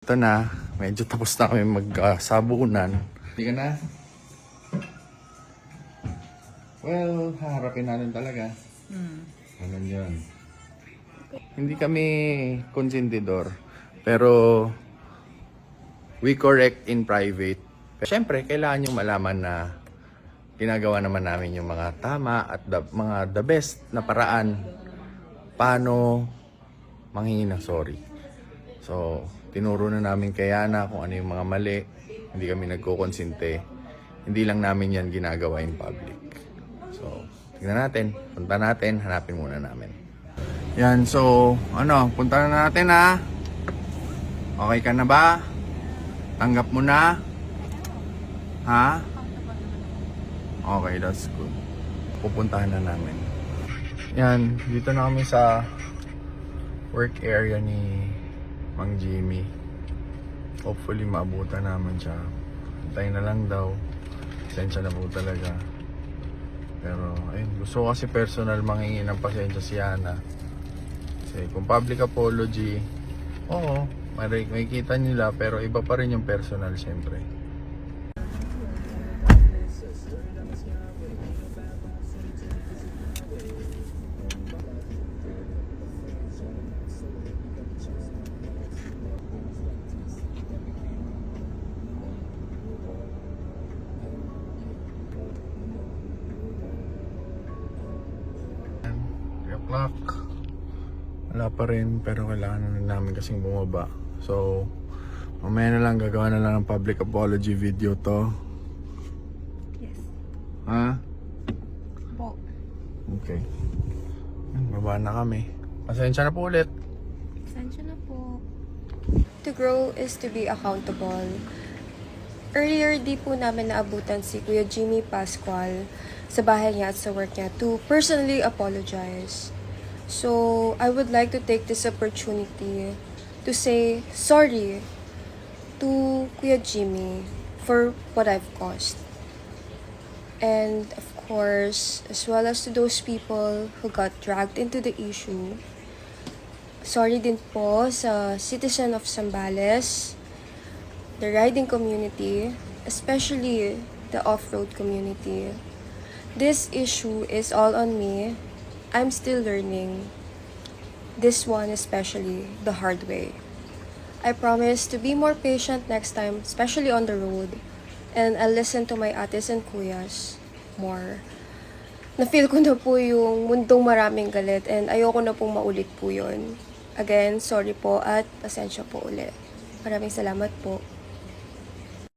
Ito na, medyo tapos na kami magsabunan. Hindi ka na? Well, haharapin natin talaga. Ganun yun. Hindi kami konsentidor, pero we correct in private. Siyempre, kailangan nyo malaman na ginagawa naman namin yung mga tama at mga the best na paraan paano manghingi ng sorry. So, tinuro na namin kay Yana kung ano yung mga mali. Hindi kami nagkukonsinte. Hindi lang namin yan ginagawa in public. So, tignan natin. Punta natin. Hanapin muna namin. Yan, so, punta na natin ha. Okay ka na ba? Tanggap mo na? Ha? Okay, that's good. Pupuntahan na namin. Yan, dito na kami sa work area ni Mang Jimmy. Hopefully maabutan naman siya. Hintayin na lang daw. Pasensya na po talaga. Pero ayun, gusto ko kasi personal manghingi ng pasensya si Yana. Kasi kung public apology, oo, may kita nila, pero iba pa rin yung personal syempre. O'clock. Wala pa rin, pero kailangan na namin kasing bumaba. So, mamaya na lang, gagawa na lang ng public apology video to. Yes. Ha? Po. Okay. Baba na kami. Pasensya na po ulit. Pasensya na po. To grow is to be accountable. Earlier, di po namin naabutan si Kuya Jimmy Pascual sa bahay niya at sa work niya to personally apologize. So, I would like to take this opportunity to say sorry to Kuya Jimmy for what I've caused. And of course, as well as to those people who got dragged into the issue. Sorry din po sa citizen of Zambales, the riding community, especially the off-road community. This issue is all on me. I'm still learning. This one especially the hard way. I promise to be more patient next time, especially on the road. And I'll listen to my ates and kuyas more. Na-feel ko na po yung mundong maraming galit and ayoko na pong maulit po yun. Again, sorry po at pasensya po ulit. Maraming salamat po.